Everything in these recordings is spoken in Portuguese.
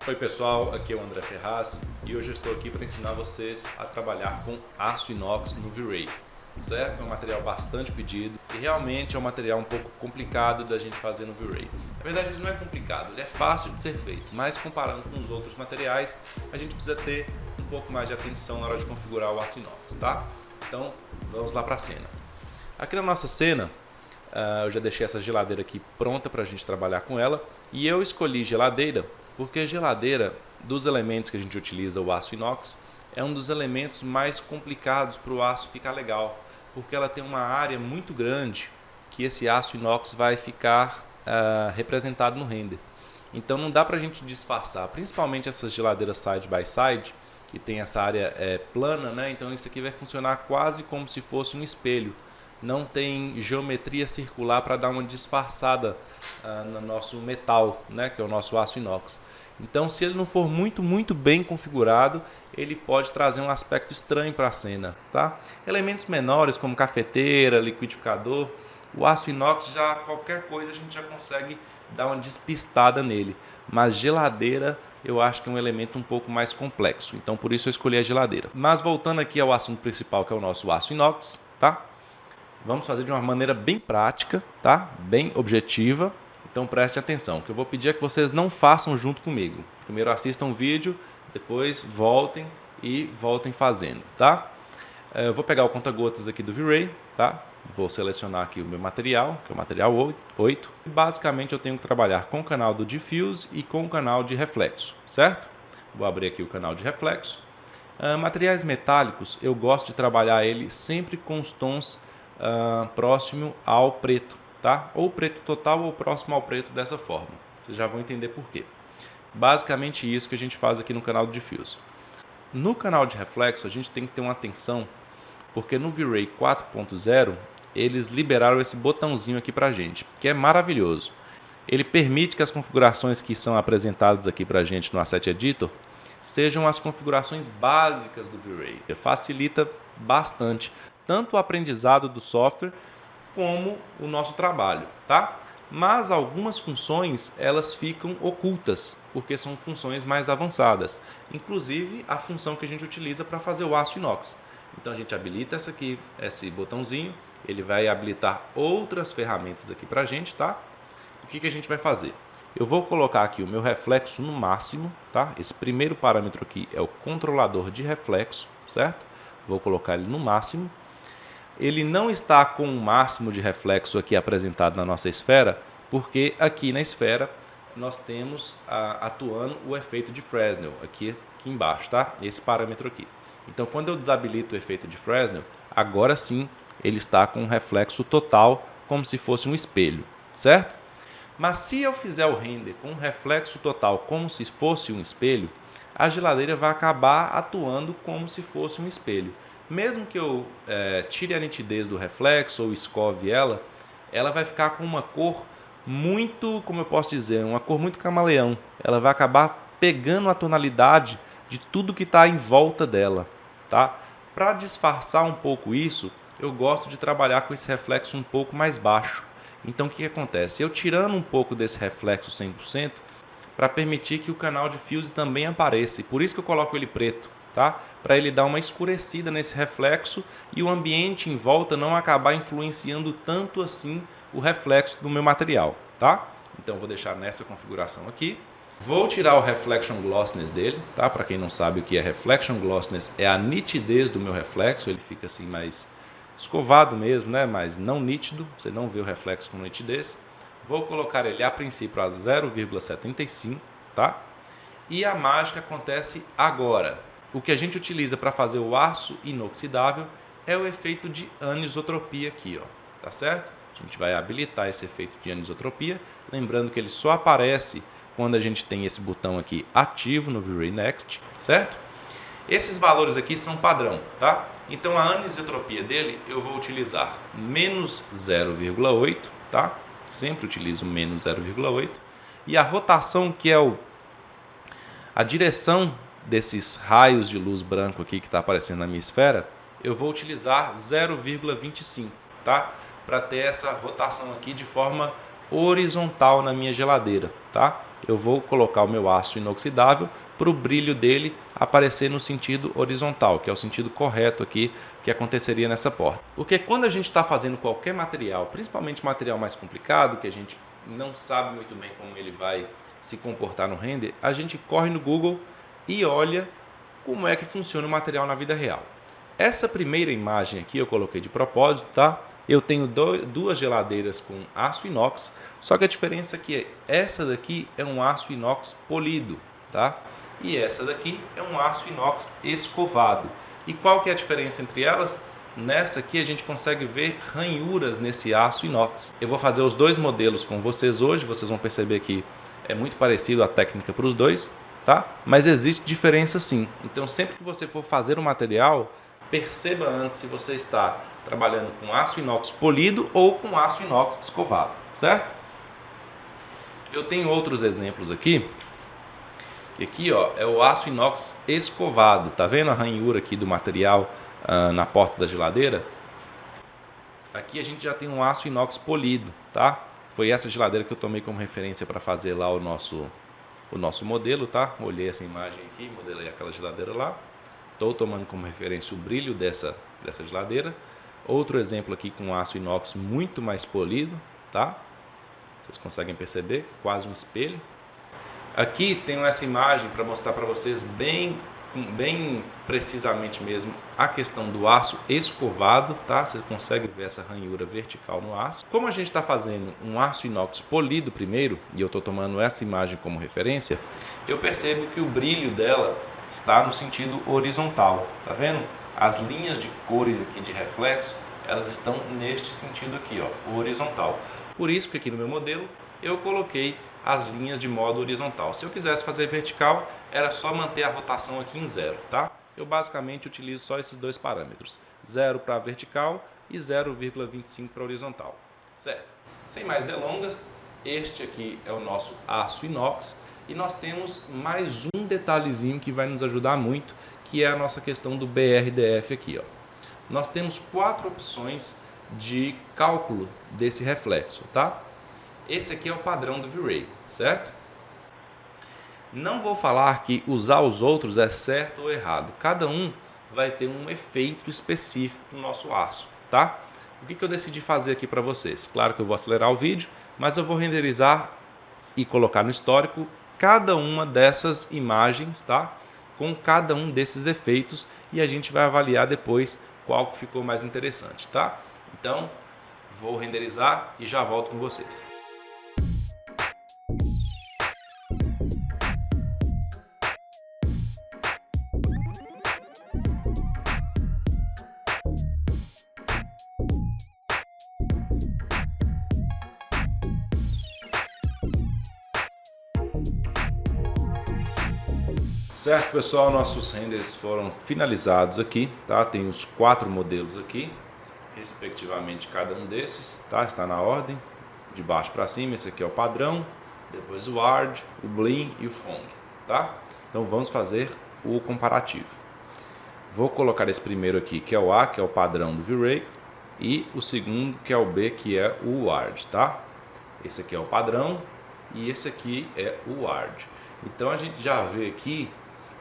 Oi pessoal, aqui é o André Ferraz e hoje eu estou aqui para ensinar vocês a trabalhar com aço inox no V-Ray, certo? É um material bastante pedido e realmente é um material um pouco complicado da gente fazer no V-Ray. Na verdade ele não é complicado, ele é fácil de ser feito, mas comparando com os outros materiais a gente precisa ter um pouco mais de atenção na hora de configurar o aço inox, tá? Então vamos lá para a cena. Aqui na nossa cena eu já deixei essa geladeira aqui pronta para a gente trabalhar com ela e eu escolhi geladeira porque a geladeira, dos elementos que a gente utiliza, o aço inox, é um dos elementos mais complicados para o aço ficar legal, porque ela tem uma área muito grande que esse aço inox vai ficar representado no render. Então não dá para a gente disfarçar, principalmente essas geladeiras side by side, que tem essa área plana, né? Então isso aqui vai funcionar quase como se fosse um espelho. Não tem geometria circular para dar uma disfarçada no nosso metal, né, que é o nosso aço inox. Então, se ele não for muito bem configurado, ele pode trazer um aspecto estranho para a cena, tá? Elementos menores como cafeteira, liquidificador, o aço inox já qualquer coisa a gente já consegue dar uma despistada nele. Mas geladeira eu acho que é um elemento um pouco mais complexo, então por isso eu escolhi a geladeira. Mas voltando aqui ao assunto principal, que é o nosso aço inox, tá? Vamos fazer de uma maneira bem prática, tá? Bem objetiva. Então preste atenção. O que eu vou pedir é que vocês não façam junto comigo. Primeiro assistam o vídeo, depois voltem e voltem fazendo, tá? Eu vou pegar o conta-gotas aqui do V-Ray, tá? Vou selecionar aqui o meu material, que é o material 8. Basicamente eu tenho que trabalhar com o canal do diffuse e com o canal de reflexo, certo? Vou abrir aqui o canal de reflexo. Materiais metálicos, eu gosto de trabalhar ele sempre com os tons próximo ao preto, tá? Ou preto total ou próximo ao preto dessa forma. Vocês já vão entender por quê. Basicamente isso que a gente faz aqui no canal do diffuse. No canal de reflexo a gente tem que ter uma atenção, porque no V-Ray 4.0 eles liberaram esse botãozinho aqui pra gente, que é maravilhoso. Ele permite que as configurações que são apresentadas aqui pra gente no Asset Editor sejam as configurações básicas do V-Ray. Facilita bastante tanto o aprendizado do software como o nosso trabalho, tá? Mas algumas funções elas ficam ocultas, porque são funções mais avançadas, inclusive a função que a gente utiliza para fazer o aço inox. Então a gente habilita esse botãozinho, ele vai habilitar outras ferramentas aqui para a gente, tá? O que a gente vai fazer? Eu vou colocar aqui o meu reflexo no máximo, tá? Esse primeiro parâmetro aqui é o controlador de reflexo, certo? Vou colocar ele no máximo. Ele não está com o máximo de reflexo aqui apresentado na nossa esfera, porque aqui na esfera nós temos atuando o efeito de Fresnel, aqui embaixo, tá? Esse parâmetro aqui. Então quando eu desabilito o efeito de Fresnel, agora sim ele está com um reflexo total, como se fosse um espelho, certo? Mas se eu fizer o render com um reflexo total como se fosse um espelho, a geladeira vai acabar atuando como se fosse um espelho. Mesmo que eu tire a nitidez do reflexo ou escove ela, ela vai ficar com uma cor muito, como eu posso dizer, uma cor muito camaleão. Ela vai acabar pegando a tonalidade de tudo que está em volta dela, tá? Para disfarçar um pouco isso, eu gosto de trabalhar com esse reflexo um pouco mais baixo. Então o que acontece? Eu tirando um pouco desse reflexo 100%, para permitir que o canal de diffuse também apareça. E por isso que eu coloco ele preto, tá? Para ele dar uma escurecida nesse reflexo e o ambiente em volta não acabar influenciando tanto assim o reflexo do meu material, tá? Então vou deixar nessa configuração aqui. Vou tirar o Reflection Glossiness dele, tá? Para quem não sabe o que é Reflection Glossiness, é a nitidez do meu reflexo, ele fica assim mais escovado mesmo, né? Mas não nítido, você não vê o reflexo com nitidez. Vou colocar ele a princípio a 0,75, tá? E a mágica acontece agora. O que a gente utiliza para fazer o aço inoxidável é o efeito de anisotropia aqui, ó, tá certo? A gente vai habilitar esse efeito de anisotropia, lembrando que ele só aparece quando a gente tem esse botão aqui ativo no V-Ray Next, certo? Esses valores aqui são padrão, tá? Então a anisotropia dele eu vou utilizar menos 0,8, tá? Sempre utilizo menos 0,8. E a rotação, que é a direção desses raios de luz branco aqui que está aparecendo na minha esfera, eu vou utilizar 0,25, tá? Para ter essa rotação aqui de forma horizontal na minha geladeira, tá? eu vou colocar o meu aço inoxidável para o brilho dele aparecer no sentido horizontal, que é o sentido correto aqui que aconteceria nessa porta. Porque quando a gente está fazendo qualquer material, principalmente material mais complicado, que a gente não sabe muito bem como ele vai se comportar no render, a gente corre no Google e olha como é que funciona o material na vida real. Essa primeira imagem aqui eu coloquei de propósito, tá? Eu tenho duas geladeiras com aço inox, só que a diferença é que essa daqui é um aço inox polido, tá? E essa daqui é um aço inox escovado. E qual que é a diferença entre elas? Nessa aqui a gente consegue ver ranhuras nesse aço inox. Eu vou fazer os dois modelos com vocês hoje, vocês vão perceber que é muito parecido a técnica para os dois, tá? Mas existe diferença sim. Então sempre que você for fazer um material, perceba antes se você está trabalhando com aço inox polido ou com aço inox escovado, certo? Eu tenho outros exemplos aqui. Aqui ó, é o aço inox escovado. Tá vendo a ranhura aqui do material na porta da geladeira? Aqui a gente já tem um aço inox polido, tá? Foi essa geladeira que eu tomei como referência para fazer lá o nosso modelo, tá? Olhei essa imagem aqui, modelei aquela geladeira lá. Estou tomando como referência o brilho dessa geladeira. Outro exemplo aqui com aço inox muito mais polido, tá? Vocês conseguem perceber, quase um espelho. Aqui tenho essa imagem para mostrar para vocês bem precisamente mesmo a questão do aço escovado, tá? Você consegue ver essa ranhura vertical no aço. Como a gente está fazendo um aço inox polido primeiro, e eu estou tomando essa imagem como referência, eu percebo que o brilho dela está no sentido horizontal, tá vendo? As linhas de cores aqui de reflexo, elas estão neste sentido aqui, ó, horizontal. Por isso que aqui no meu modelo eu coloquei as linhas de modo horizontal. Se eu quisesse fazer vertical, era só manter a rotação aqui em 0, tá? Eu basicamente utilizo só esses dois parâmetros, 0 para vertical e 0,25 para horizontal, certo? Sem mais delongas, este aqui é o nosso aço inox e nós temos mais um detalhezinho que vai nos ajudar muito, que é a nossa questão do BRDF aqui, ó. Nós temos 4 opções de cálculo desse reflexo, tá? Esse aqui é o padrão do V-Ray, certo? Não vou falar que usar os outros é certo ou errado. Cada um vai ter um efeito específico no nosso aço, tá? O que eu decidi fazer aqui para vocês? Claro que eu vou acelerar o vídeo, mas eu vou renderizar e colocar no histórico cada uma dessas imagens, tá? Com cada um desses efeitos e a gente vai avaliar depois qual que ficou mais interessante, tá? Então, vou renderizar e já volto com vocês. Certo, pessoal, nossos renders foram finalizados aqui, tá? Tem os 4 modelos aqui, respectivamente cada um desses, tá? Está na ordem, de baixo para cima. Esse aqui é o padrão, depois o Hard, o Blim e o Fong, tá? Então vamos fazer o comparativo. Vou colocar esse primeiro aqui, que é o A, que é o padrão do V-Ray, e o segundo, que é o B, que é o Hard, tá? Esse aqui é o padrão e esse aqui é o Hard. Então a gente já vê aqui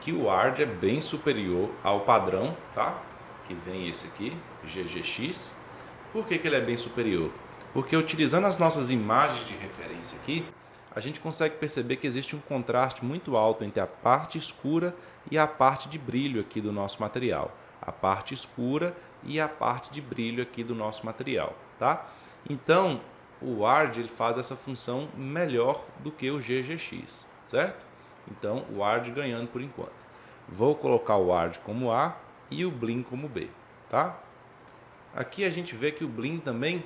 que o Hard é bem superior ao padrão, tá? Que vem esse aqui, GGX. Por que ele é bem superior? Porque utilizando as nossas imagens de referência aqui, a gente consegue perceber que existe um contraste muito alto entre a parte escura e a parte de brilho aqui do nosso material. A parte escura e a parte de brilho aqui do nosso material, tá? Então, o Hard ele faz essa função melhor do que o GGX, certo? Então, o Hard ganhando por enquanto. Vou colocar o Hard como A e o Blim como B, tá? Aqui a gente vê que o Blim também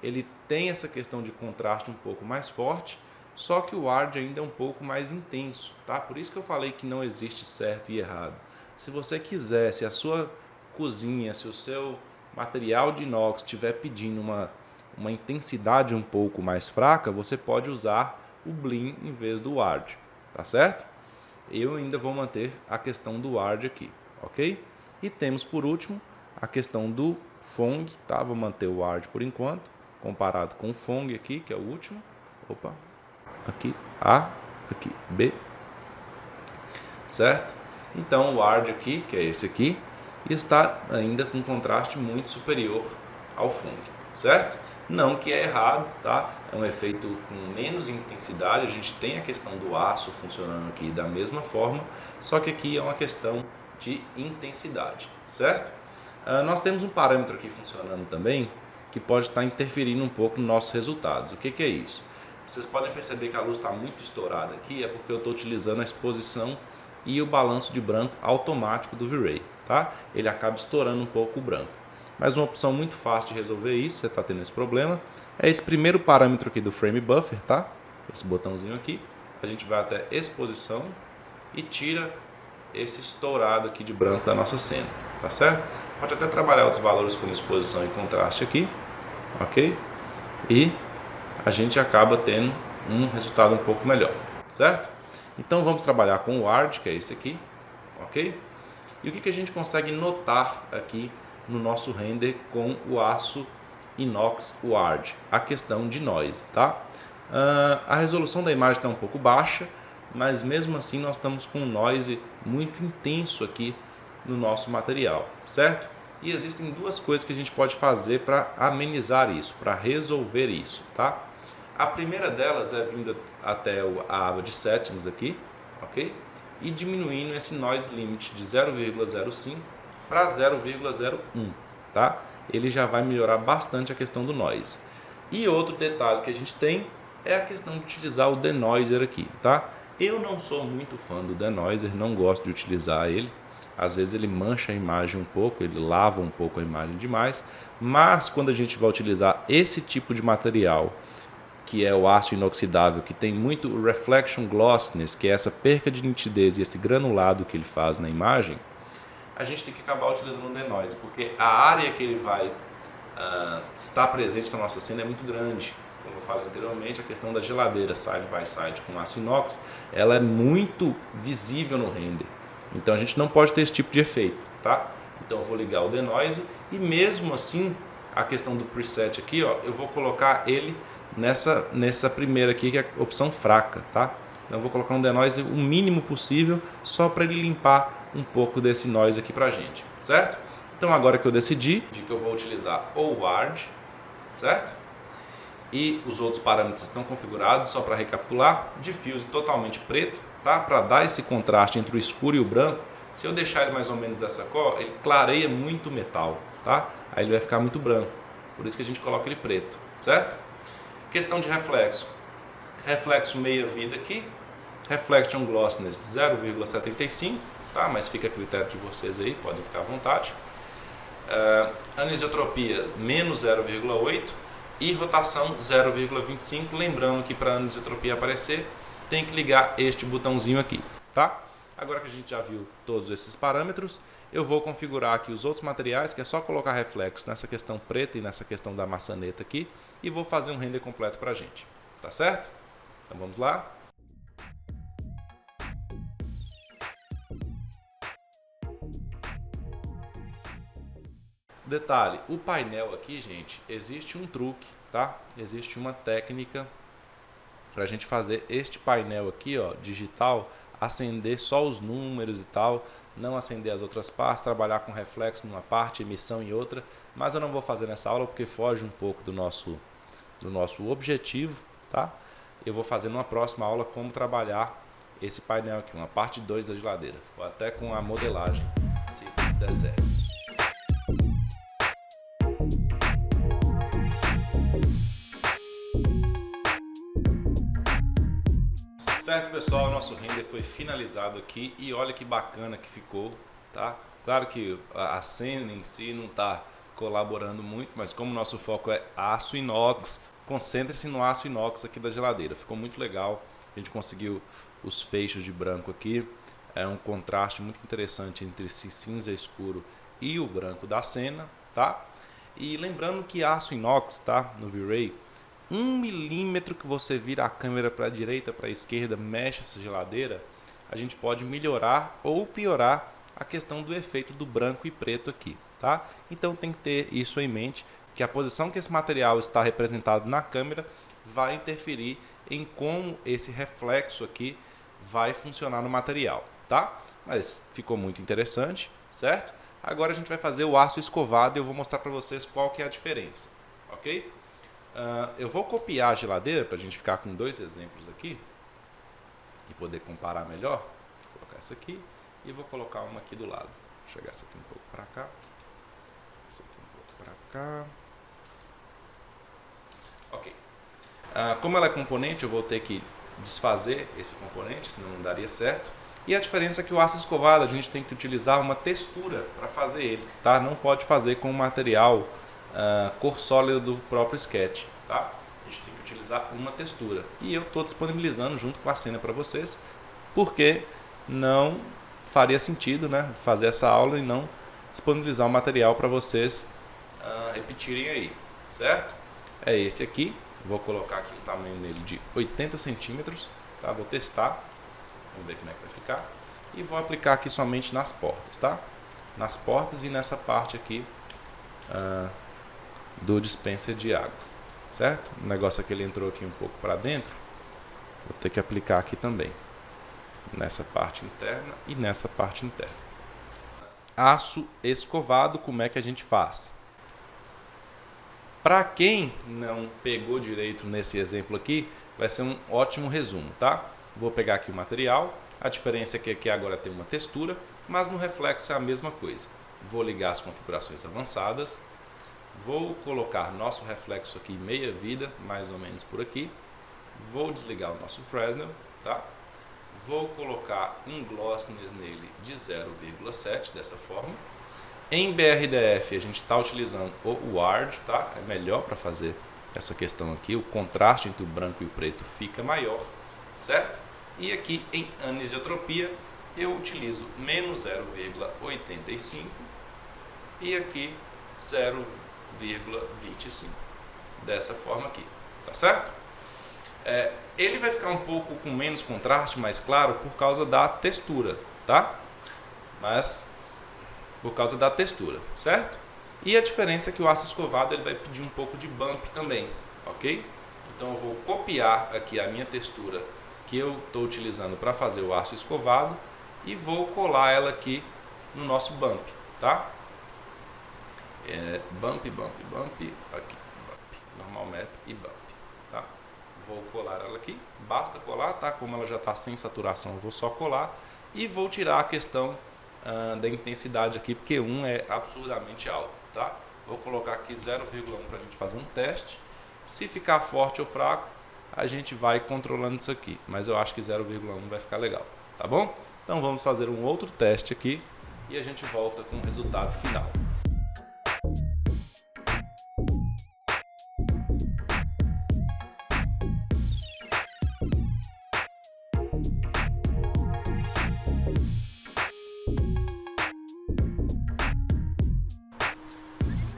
ele tem essa questão de contraste um pouco mais forte, só que o Hard ainda é um pouco mais intenso, tá? Por isso que eu falei que não existe certo e errado. Se você quiser, se a sua cozinha, se o seu material de inox estiver pedindo uma intensidade um pouco mais fraca, você pode usar o Blim em vez do Hard. Tá certo? Eu ainda vou manter a questão do Hard aqui, ok? E temos por último a questão do Fong, tá? Vou manter o Hard por enquanto, comparado com o Fong aqui, que é o último. Opa, aqui, A aqui, B, certo? Então o Hard aqui, que é esse aqui, está ainda com contraste muito superior ao Fung, certo? Não que é errado, tá? É um efeito com menos intensidade, a gente tem a questão do aço funcionando aqui da mesma forma, só que aqui é uma questão de intensidade, certo? Nós temos um parâmetro aqui funcionando também, que pode estar interferindo um pouco nos nossos resultados. O que é isso? Vocês podem perceber que a luz está muito estourada aqui, é porque eu estou utilizando a exposição e o balanço de branco automático do V-Ray, tá? Ele acaba estourando um pouco o branco. Mas uma opção muito fácil de resolver isso, você está tendo esse problema, é esse primeiro parâmetro aqui do Frame Buffer, tá? Esse botãozinho aqui. A gente vai até exposição e tira esse estourado aqui de branco da nossa cena, tá certo? Pode até trabalhar outros valores como exposição e contraste aqui, ok? E a gente acaba tendo um resultado um pouco melhor, certo? Então vamos trabalhar com o Hard, que é esse aqui, ok? E o que a gente consegue notar aqui no nosso render com o aço inox Hard? A questão de noise, tá? A resolução da imagem está um pouco baixa, mas mesmo assim nós estamos com um noise muito intenso aqui no nosso material, certo? E existem duas coisas que a gente pode fazer para amenizar isso, para resolver isso, tá? A primeira delas é vindo até a aba de settings aqui, ok? E diminuindo esse noise limit de 0,05 para 0,01, tá? Ele já vai melhorar bastante a questão do noise. E outro detalhe que a gente tem é a questão de utilizar o denoiser aqui, tá? Eu não sou muito fã do denoiser, não gosto de utilizar ele. Às vezes ele mancha a imagem um pouco, ele lava um pouco a imagem demais, mas quando a gente vai utilizar esse tipo de material, que é o aço inoxidável, que tem muito reflection glossiness, que é essa perca de nitidez e esse granulado que ele faz na imagem, a gente tem que acabar utilizando o denoise, porque a área que ele vai estar presente na nossa cena é muito grande. Como eu falei anteriormente, a questão da geladeira side by side com aço inox, ela é muito visível no render. Então a gente não pode ter esse tipo de efeito, tá? Então eu vou ligar o denoise e mesmo assim a questão do preset aqui, ó, eu vou colocar ele nessa primeira aqui, que é a opção fraca, tá? Então eu vou colocar um denoise o mínimo possível só para ele limpar um pouco desse noise aqui pra gente, certo? Então agora que eu decidi de que eu vou utilizar o Hard, certo? E os outros parâmetros estão configurados, só para recapitular, diffuse totalmente preto, tá? Para dar esse contraste entre o escuro e o branco. Se eu deixar ele mais ou menos dessa cor, ele clareia muito o metal, tá? Aí ele vai ficar muito branco, por isso que a gente coloca ele preto, certo? Questão de reflexo, reflexo meia vida aqui, reflection glossiness 0,75, tá? Mas fica a critério de vocês aí, podem ficar à vontade. Anisotropia menos 0,8 e rotação 0,25, lembrando que para a anisotropia aparecer tem que ligar este botãozinho aqui, tá? Agora que a gente já viu todos esses parâmetros, eu vou configurar aqui os outros materiais, que é só colocar reflexo nessa questão preta e nessa questão da maçaneta aqui, e vou fazer um render completo para a gente, tá certo? Então vamos lá. Detalhe, o painel aqui, gente, existe um truque, tá? Existe uma técnica para a gente fazer este painel aqui, ó, digital, acender só os números e tal, não acender as outras partes, trabalhar com reflexo numa parte, emissão em outra, mas eu não vou fazer nessa aula porque foge um pouco do nosso objetivo, tá? Eu vou fazer numa próxima aula como trabalhar esse painel aqui, uma parte 2 da geladeira, ou até com a modelagem, se der certo. Certo, pessoal, nosso render foi finalizado aqui e olha que bacana que ficou, tá? Claro que a cena em si não está colaborando muito, mas como nosso foco é aço inox, concentre-se no aço inox aqui da geladeira. Ficou muito legal, a gente conseguiu os feixes de branco aqui, é um contraste muito interessante entre esse cinza escuro e o branco da cena, tá? E lembrando que aço inox, tá? No V-Ray, 1 milímetro que você vira a câmera para a direita, para a esquerda, mexe essa geladeira, a gente pode melhorar ou piorar a questão do efeito do branco e preto aqui, tá? Então tem que ter isso em mente, que a posição que esse material está representado na câmera vai interferir em como esse reflexo aqui vai funcionar no material, tá? Mas ficou muito interessante, certo? Agora a gente vai fazer o aço escovado e eu vou mostrar para vocês qual que é a diferença, ok? Eu vou copiar a geladeira para a gente ficar com dois exemplos aqui e poder comparar melhor. Vou colocar essa aqui e vou colocar uma aqui do lado. Vou chegar essa aqui um pouco para cá, essa aqui um pouco para cá. Ok. Como ela é componente, eu vou ter que desfazer esse componente, senão não daria certo. E a diferença é que o aço escovado a gente tem que utilizar uma textura para fazer ele, tá? Não pode fazer com o material cor sólida do próprio sketch, tá? A gente tem que utilizar uma textura. E eu estou disponibilizando junto com a cena para vocês, porque não faria sentido, né, fazer essa aula e não disponibilizar o material para vocês repetirem aí, certo? É esse aqui. Vou colocar aqui um tamanho nele de 80 centímetros, tá? Vou testar, vamos ver como é que vai ficar. E vou aplicar aqui somente nas portas, tá? Nas portas e nessa parte aqui do dispenser de água, certo? O negócio aqui ele entrou aqui um pouco para dentro, vou ter que aplicar aqui também, nessa parte interna e nessa parte interna. Aço escovado, como é que a gente faz? Para quem não pegou direito nesse exemplo aqui, vai ser um ótimo resumo, tá? Vou pegar aqui o material, a diferença é que aqui agora tem uma textura, mas no reflexo é a mesma coisa. Vou ligar as configurações avançadas, vou colocar nosso reflexo aqui meia vida, mais ou menos por aqui, vou desligar o nosso Fresnel, tá? Vou colocar um glossiness nele de 0,7 dessa forma. Em BRDF a gente está utilizando o Ward, tá? É melhor para fazer essa questão aqui, o contraste entre o branco e o preto fica maior, certo? E aqui em anisotropia eu utilizo menos 0,85 e aqui 0,25, dessa forma aqui, tá certo? Ele vai ficar um pouco com menos contraste, mais claro, por causa da textura, tá? Mas por causa da textura, certo? E a diferença é que o aço escovado ele vai pedir um pouco de bump também, ok? Então eu vou copiar aqui a minha textura que eu estou utilizando para fazer o aço escovado e vou colar ela aqui no nosso bump, tá? Bump, aqui, bump, normal map e bump, tá? Vou colar ela aqui, basta colar, tá? Como ela já está sem saturação, eu vou só colar e vou tirar a questão da intensidade aqui, porque 1 é absurdamente alto, tá? Vou colocar aqui 0,1 para a gente fazer um teste. Se ficar forte ou fraco, a gente vai controlando isso aqui, mas eu acho que 0,1 vai ficar legal, tá bom? Então vamos fazer um outro teste aqui e a gente volta com o resultado final.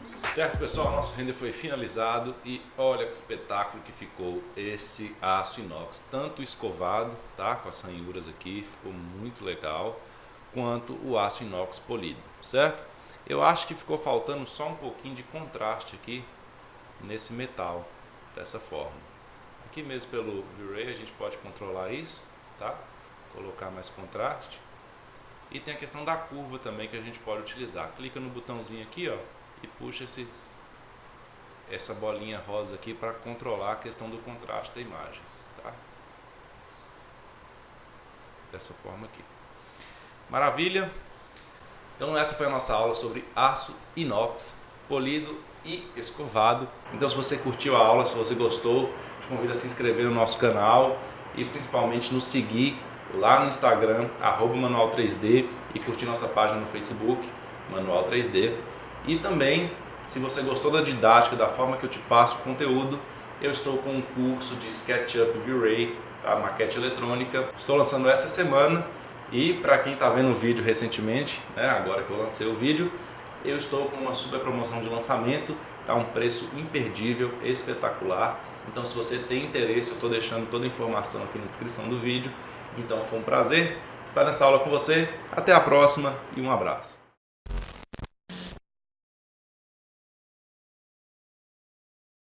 Certo, pessoal, nosso render foi finalizado e olha que espetáculo que ficou esse aço inox, tanto escovado, tá, com as ranhuras aqui, ficou muito legal, quanto o aço inox polido, certo? Eu acho que ficou faltando só um pouquinho de contraste aqui nesse metal, dessa forma. Aqui mesmo pelo V-Ray a gente pode controlar isso, tá? Colocar mais contraste. E tem a questão da curva também que a gente pode utilizar. Clica no botãozinho aqui, ó, e puxa essa bolinha rosa aqui para controlar a questão do contraste da imagem, tá? Dessa forma aqui. Maravilha! Então essa foi a nossa aula sobre aço inox polido e escovado. Então se você curtiu a aula, se você gostou, te convido a se inscrever no nosso canal e principalmente nos seguir lá no Instagram, @manual3D, e curtir nossa página no Facebook, Manual 3D. E também, se você gostou da didática, da forma que eu te passo o conteúdo, eu estou com um curso de SketchUp V-Ray, tá? Maquete eletrônica. Estou lançando essa semana e para quem está vendo o vídeo recentemente, né, agora que eu lancei o vídeo, eu estou com uma super promoção de lançamento, tá? Um preço imperdível, espetacular. Então se você tem interesse, eu estou deixando toda a informação aqui na descrição do vídeo. Então foi um prazer estar nessa aula com você. Até a próxima e um abraço.